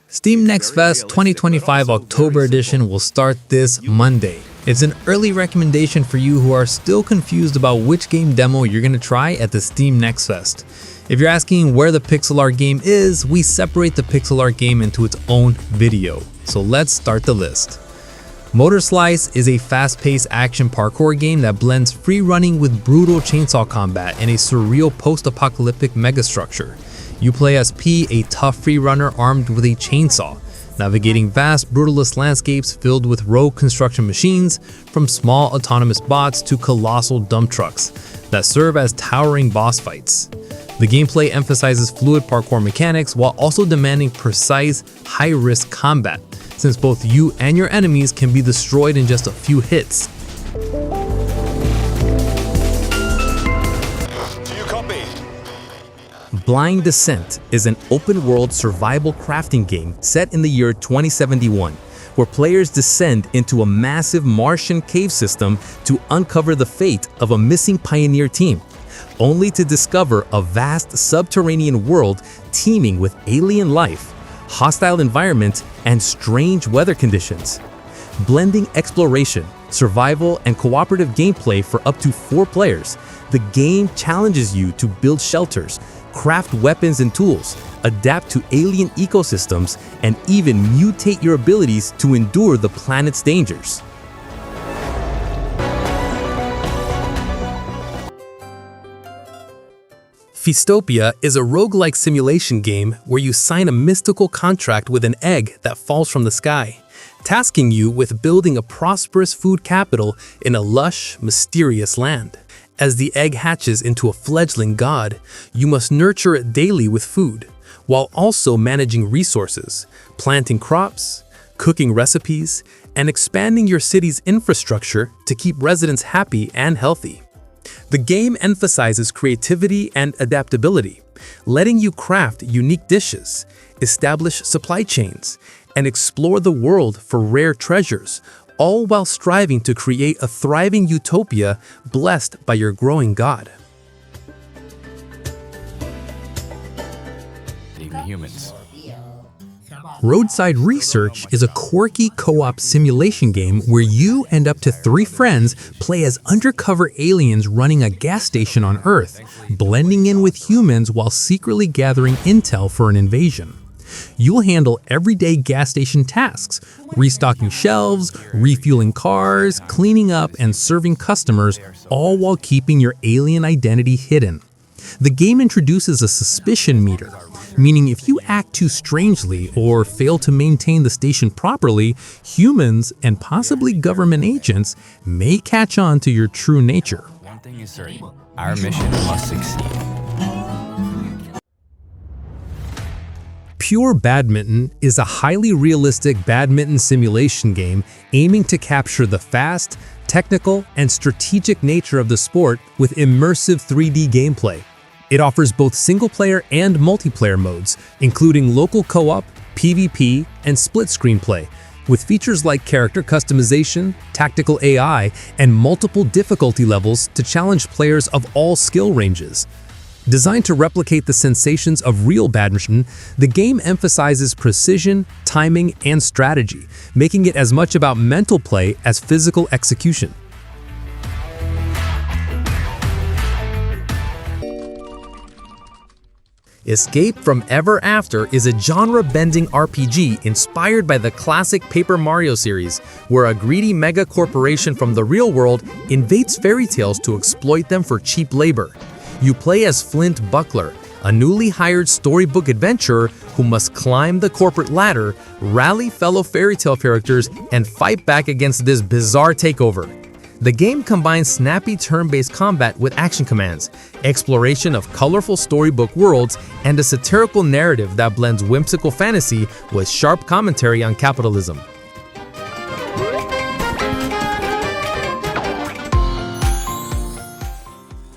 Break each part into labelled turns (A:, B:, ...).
A: Steam Next Fest 2025 October edition will start this Monday. It's an early recommendation for you who are still confused about which game demo you're going to try at the Steam Next Fest. If you're asking where the pixel art game is, we separate the pixel art game into its own video. So let's start the list. Motorslice is a fast-paced action parkour game that blends free running with brutal chainsaw combat and a surreal post-apocalyptic megastructure. You play as P, a tough free runner armed with a chainsaw, navigating vast, brutalist landscapes filled with rogue construction machines, from small autonomous bots to colossal dump trucks that serve as towering boss fights. The gameplay emphasizes fluid parkour mechanics while also demanding precise, high-risk combat, since both you and your enemies can be destroyed in just a few hits. Blind Descent is an open-world survival crafting game set in the year 2071, where players descend into a massive Martian cave system to uncover the fate of a missing pioneer team, only to discover a vast subterranean world teeming with alien life, hostile environments, and strange weather conditions. Blending exploration, survival, and cooperative gameplay for up to 4 players, the game challenges you to build shelters, craft weapons and tools, adapt to alien ecosystems, and even mutate your abilities to endure the planet's dangers. Feastopia is a roguelike simulation game where you sign a mystical contract with an egg that falls from the sky, tasking you with building a prosperous food capital in a lush, mysterious land. As the egg hatches into a fledgling god, you must nurture it daily with food, while also managing resources, planting crops, cooking recipes, and expanding your city's infrastructure to keep residents happy and healthy. The game emphasizes creativity and adaptability, letting you craft unique dishes, establish supply chains, and explore the world for rare treasures, all while striving to create a thriving utopia blessed by your growing god.
B: Humans.
A: Roadside Research is a quirky co-op simulation game where you and up to 3 friends play as undercover aliens running a gas station on Earth, blending in with humans while secretly gathering intel for an invasion. You'll handle everyday gas station tasks, restocking shelves, refueling cars, cleaning up, and serving customers, all while keeping your alien identity hidden. The game introduces a suspicion meter, meaning if you act too strangely or fail to maintain the station properly, humans and possibly government agents may catch on to your true nature.
B: One thing is certain, our mission must succeed.
A: Pure Badminton is a highly realistic badminton simulation game aiming to capture the fast, technical, and strategic nature of the sport with immersive 3D gameplay. It offers both single-player and multiplayer modes, including local co-op, PvP, and split-screen play, with features like character customization, tactical AI, and multiple difficulty levels to challenge players of all skill ranges. Designed to replicate the sensations of real badminton, the game emphasizes precision, timing, and strategy, making it as much about mental play as physical execution. Escape from Ever After is a genre-bending RPG inspired by the classic Paper Mario series, where a greedy mega corporation from the real world invades fairy tales to exploit them for cheap labor. You play as Flint Buckler, a newly hired storybook adventurer who must climb the corporate ladder, rally fellow fairy tale characters, and fight back against this bizarre takeover. The game combines snappy turn-based combat with action commands, exploration of colorful storybook worlds, and a satirical narrative that blends whimsical fantasy with sharp commentary on capitalism.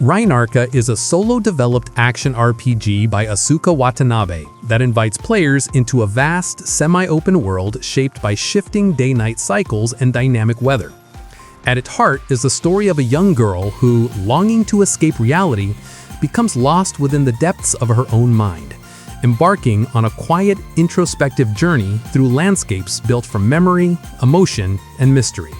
A: Ryne-Arca is a solo-developed action RPG by Asuka Watanabe that invites players into a vast, semi-open world shaped by shifting day-night cycles and dynamic weather. At its heart is the story of a young girl who, longing to escape reality, becomes lost within the depths of her own mind. embarking on a quiet, introspective journey through landscapes built from memory, emotion, and mystery.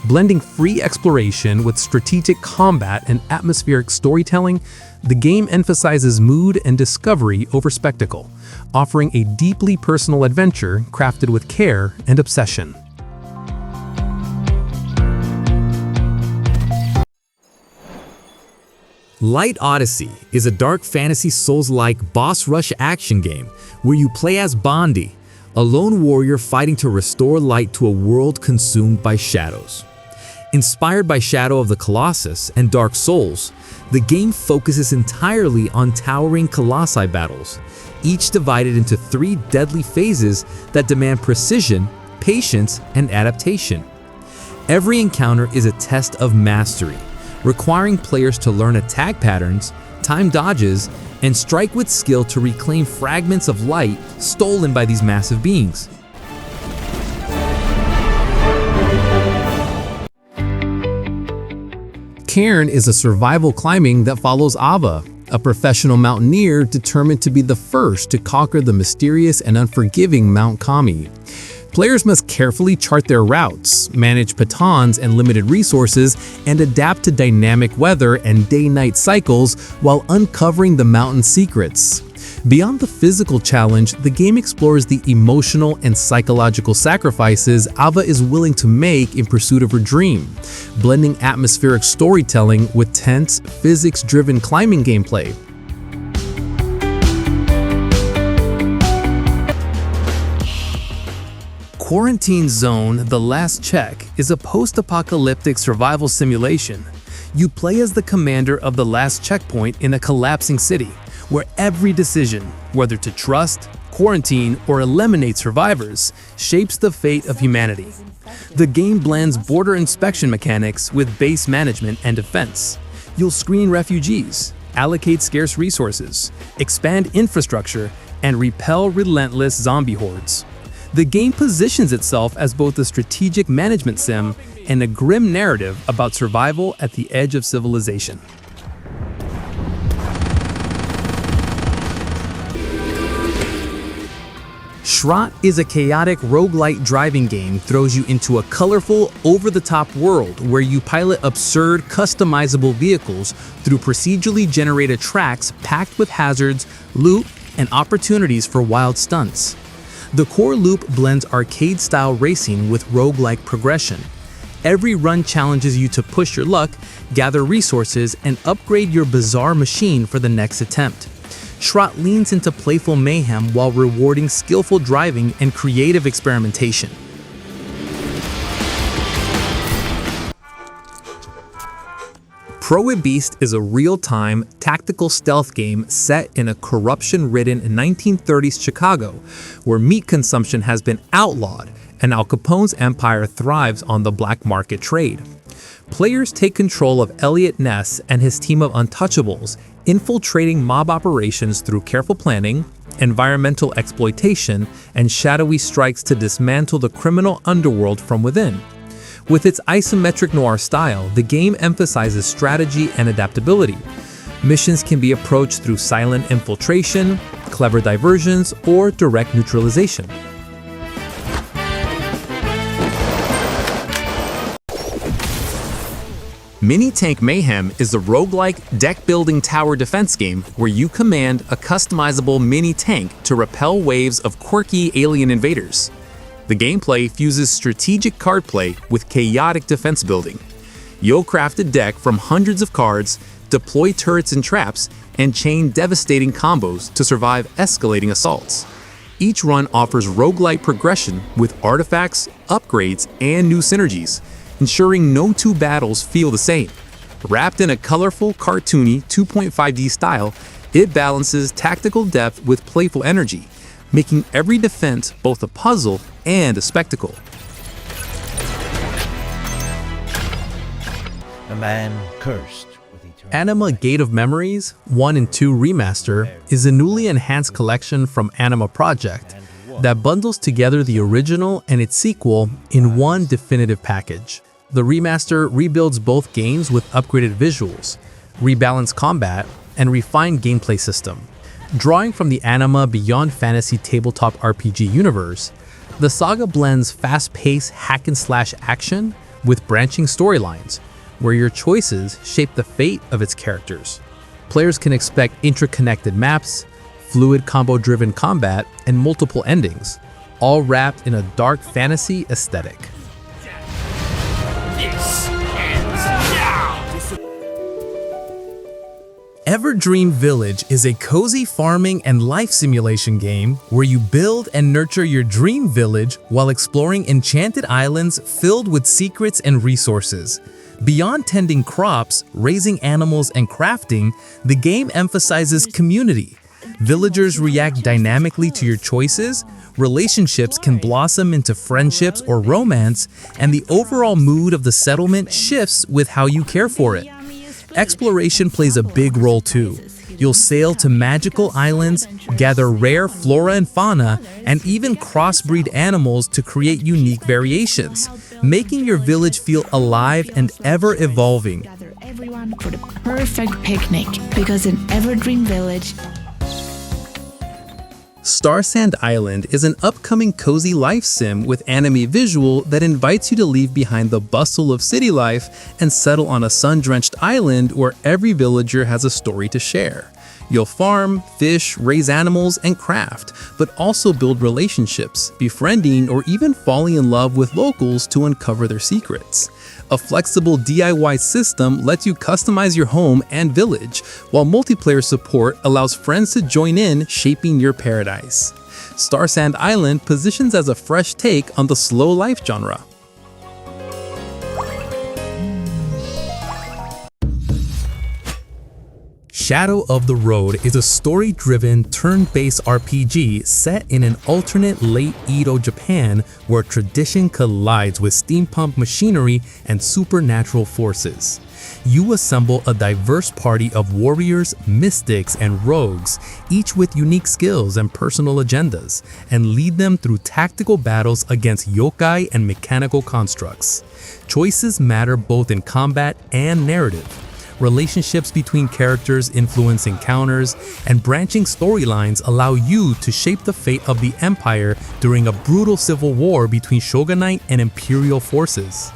A: Blending free exploration with strategic combat and atmospheric storytelling, the game emphasizes mood and discovery over spectacle, offering a deeply personal adventure crafted with care and obsession. Light Odyssey is a dark fantasy Souls-like boss rush action game where you play as Bondi, a lone warrior fighting to restore light to a world consumed by shadows. Inspired by Shadow of the Colossus and Dark Souls, the game focuses entirely on towering colossi battles, each divided into 3 deadly phases that demand precision, patience, and adaptation. Every encounter is a test of mastery, requiring players to learn attack patterns, time dodges, and strike with skill to reclaim fragments of light stolen by these massive beings. Cairn is a survival climbing that follows Ava, a professional mountaineer determined to be the first to conquer the mysterious and unforgiving Mount Kami. Players must carefully chart their routes, manage pitons and limited resources, and adapt to dynamic weather and day-night cycles while uncovering the mountain's secrets. Beyond the physical challenge, the game explores the emotional and psychological sacrifices Ava is willing to make in pursuit of her dream, blending atmospheric storytelling with tense, physics-driven climbing gameplay. Quarantine Zone: The Last Check is a post-apocalyptic survival simulation. You play as the commander of the last checkpoint in a collapsing city, where every decision, whether to trust, quarantine, or eliminate survivors, shapes the fate of humanity. The game blends border inspection mechanics with base management and defense. You'll screen refugees, allocate scarce resources, expand infrastructure, and repel relentless zombie hordes. The game positions itself as both a strategic management sim and a grim narrative about survival at the edge of civilization. SCHROTT is a chaotic roguelite driving game throws you into a colorful, over-the-top world where you pilot absurd, customizable vehicles through procedurally generated tracks packed with hazards, loot, and opportunities for wild stunts. The core loop blends arcade-style racing with roguelike progression. Every run challenges you to push your luck, gather resources, and upgrade your bizarre machine for the next attempt. SCHROTT leans into playful mayhem while rewarding skillful driving and creative experimentation. PROHIBEAST is a real-time, tactical stealth game set in a corruption-ridden 1930s Chicago, where meat consumption has been outlawed and Al Capone's empire thrives on the black market trade. Players take control of Elliot Ness and his team of untouchables, infiltrating mob operations through careful planning, environmental exploitation, and shadowy strikes to dismantle the criminal underworld from within. With its isometric noir style, the game emphasizes strategy and adaptability. Missions can be approached through silent infiltration, clever diversions, or direct neutralization. Mini-Tank Mayhem is a roguelike deck-building tower defense game where you command a customizable mini-tank to repel waves of quirky alien invaders. The gameplay fuses strategic card play with chaotic defense building. You'll craft a deck from hundreds of cards, deploy turrets and traps, and chain devastating combos to survive escalating assaults. Each run offers roguelite progression with artifacts, upgrades, and new synergies, ensuring no two battles feel the same. Wrapped in a colorful, cartoony 2.5D style, it balances tactical depth with playful energy, making every defense both a puzzle and a spectacle.
C: A man cursed with eternal
A: Anima Gate of Memories, I&II Remaster is a newly enhanced collection from Anima Project that bundles together the original and its sequel in one definitive package. The remaster rebuilds both games with upgraded visuals, rebalanced combat, and refined gameplay system. Drawing from the Anima Beyond Fantasy tabletop RPG universe, the saga blends fast-paced hack-and-slash action with branching storylines, where your choices shape the fate of its characters. Players can expect interconnected maps, fluid combo-driven combat, and multiple endings, all wrapped in a dark fantasy aesthetic. Everdream Village is a cozy farming and life simulation game where you build and nurture your dream village while exploring enchanted islands filled with secrets and resources. Beyond tending crops, raising animals, and crafting, the game emphasizes community. Villagers react dynamically to your choices, relationships can blossom into friendships or romance, and the overall mood of the settlement shifts with how you care for it. Exploration plays a big role too. You'll sail to magical islands, gather rare flora and fauna, and even crossbreed animals to create unique variations, making your village feel alive and ever-evolving.
D: Gather everyone for the perfect picnic, because in Everdream Village,
A: Starsand Island is an upcoming cozy life sim with anime visual that invites you to leave behind the bustle of city life and settle on a sun-drenched island where every villager has a story to share. You'll farm, fish, raise animals, and craft, but also build relationships, befriending or even falling in love with locals to uncover their secrets. A flexible DIY system lets you customize your home and village, while multiplayer support allows friends to join in, shaping your paradise. Starsand Island positions as a fresh take on the slow life genre. Shadow of the Road is a story-driven, turn-based RPG set in an alternate late Edo Japan where tradition collides with steampunk machinery and supernatural forces. You assemble a diverse party of warriors, mystics, and rogues, each with unique skills and personal agendas, and lead them through tactical battles against yokai and mechanical constructs. Choices matter both in combat and narrative. Relationships between characters influence encounters, and branching storylines allow you to shape the fate of the Empire during a brutal civil war between shogunate and imperial forces.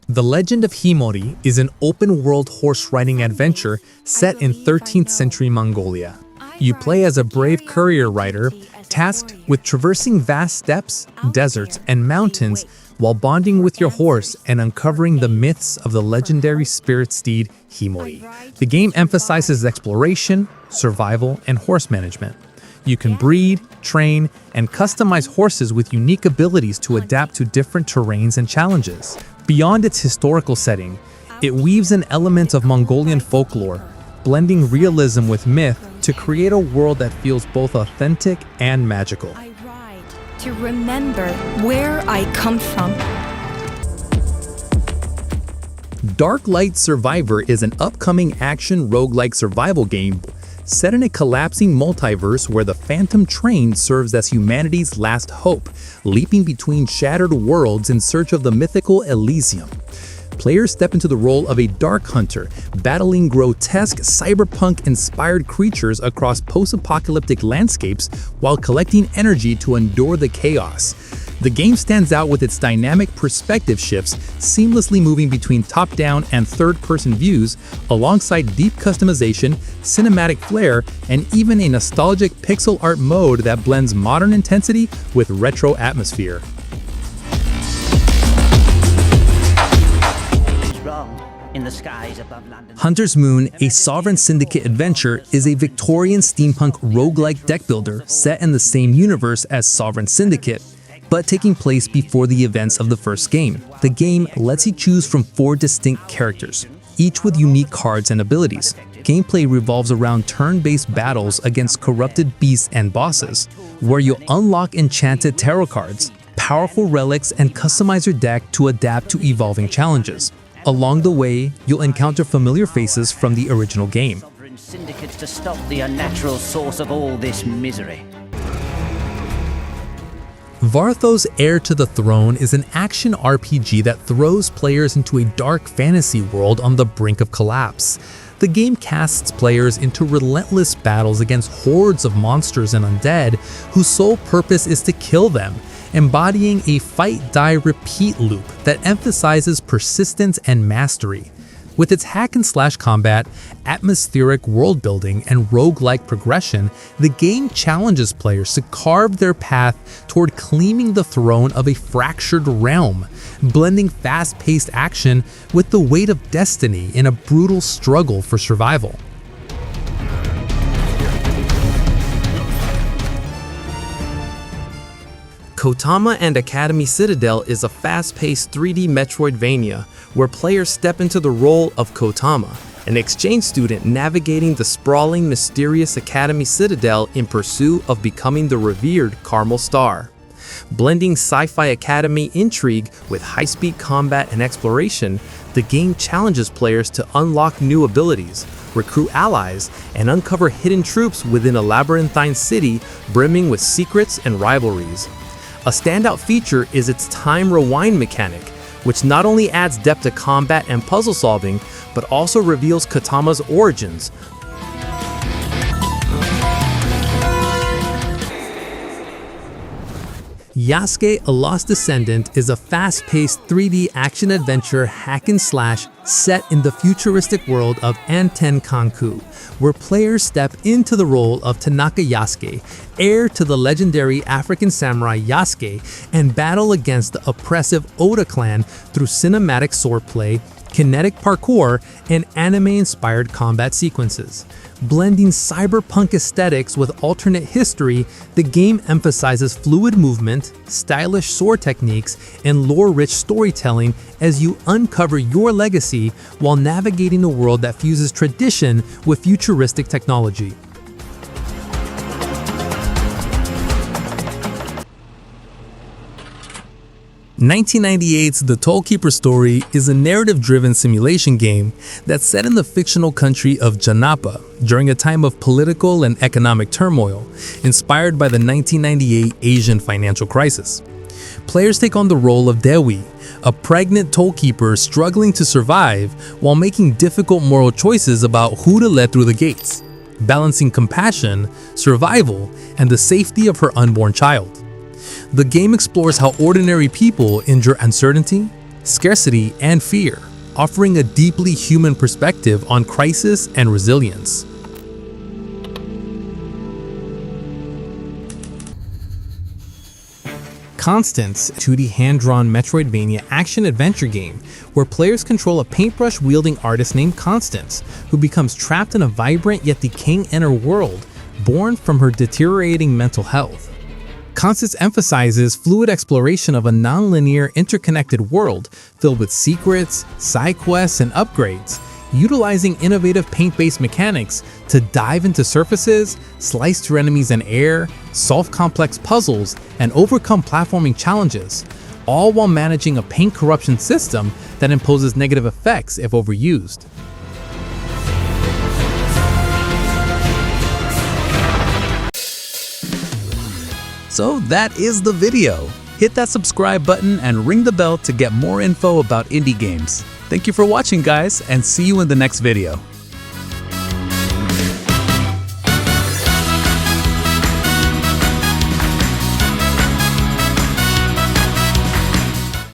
A: The Legend of Khiimori is an open-world horse-riding adventure set in 13th century Mongolia. You play as a brave courier rider, tasked with traversing vast steppes, deserts, and mountains while bonding with your horse and uncovering the myths of the legendary spirit steed Khiimori. The game emphasizes exploration, survival, and horse management. You can breed, train, and customize horses with unique abilities to adapt to different terrains and challenges. Beyond its historical setting, it weaves in elements of Mongolian folklore, blending realism with myth to create a world that feels both authentic and magical.
E: I ride to remember where I come from.
A: Dark Light Survivor is an upcoming action roguelike survival game set in a collapsing multiverse where the Phantom Train serves as humanity's last hope, leaping between shattered worlds in search of the mythical Elysium. Players step into the role of a dark hunter, battling grotesque, cyberpunk-inspired creatures across post-apocalyptic landscapes while collecting energy to endure the chaos. The game stands out with its dynamic perspective shifts, seamlessly moving between top-down and third-person views, alongside deep customization, cinematic flair, and even a nostalgic pixel art mode that blends modern intensity with retro atmosphere.
C: In the skies above London.
A: Hunter's Moon, a Sovereign Syndicate adventure, is a Victorian steampunk roguelike deck builder set in the same universe as Sovereign Syndicate, but taking place before the events of the first game. The game lets you choose from 4 distinct characters, each with unique cards and abilities. Gameplay revolves around turn-based battles against corrupted beasts and bosses, where you'll unlock enchanted tarot cards, powerful relics, and customize your deck to adapt to evolving challenges. Along the way, you'll encounter familiar faces from the original game.
F: Sovereign syndicates to stop the unnatural source of all this misery.
A: Varthos Heir to the Throne is an action RPG that throws players into a dark fantasy world on the brink of collapse. The game casts players into relentless battles against hordes of monsters and undead whose sole purpose is to kill them, embodying a fight-die-repeat loop that emphasizes persistence and mastery. With its hack-and-slash combat, atmospheric world-building, and roguelike progression, the game challenges players to carve their path toward claiming the throne of a fractured realm, blending fast-paced action with the weight of destiny in a brutal struggle for survival. Kotama and Academy Citadel is a fast-paced 3D Metroidvania where players step into the role of Kotama, an exchange student navigating the sprawling, mysterious Academy Citadel in pursuit of becoming the revered Carmel Star. Blending sci-fi academy intrigue with high-speed combat and exploration, the game challenges players to unlock new abilities, recruit allies, and uncover hidden troops within a labyrinthine city brimming with secrets and rivalries. A standout feature is its time rewind mechanic, which not only adds depth to combat and puzzle solving, but also reveals Kotama's origins. YASUKE: A Lost Descendant is a fast-paced 3D action-adventure hack-and-slash set in the futuristic world of Anten Kanku, where players step into the role of Tanaka Yasuke, heir to the legendary African samurai Yasuke, and battle against the oppressive Oda clan through cinematic swordplay, kinetic parkour, and anime-inspired combat sequences. Blending cyberpunk aesthetics with alternate history, the game emphasizes fluid movement, stylish sword techniques, and lore-rich storytelling as you uncover your legacy while navigating a world that fuses tradition with futuristic technology. "1998's The Tollkeeper Story" is a narrative-driven simulation game that's set in the fictional country of Janapa during a time of political and economic turmoil, inspired by the 1998 Asian financial crisis. Players take on the role of Dewi, a pregnant tollkeeper struggling to survive while making difficult moral choices about who to let through the gates, balancing compassion, survival, and the safety of her unborn child. The game explores how ordinary people endure uncertainty, scarcity, and fear, offering a deeply human perspective on crisis and resilience. Constance, a 2D hand-drawn Metroidvania action-adventure game where players control a paintbrush-wielding artist named Constance, who becomes trapped in a vibrant yet decaying inner world born from her deteriorating mental health. Constance emphasizes fluid exploration of a non-linear, interconnected world filled with secrets, side quests, and upgrades, utilizing innovative paint-based mechanics to dive into surfaces, slice through enemies in air, solve complex puzzles, and overcome platforming challenges, all while managing a paint corruption system that imposes negative effects if overused. So that is the video. Hit that subscribe button and ring the bell to get more info about indie games. Thank you for watching, guys, and see you in the next video.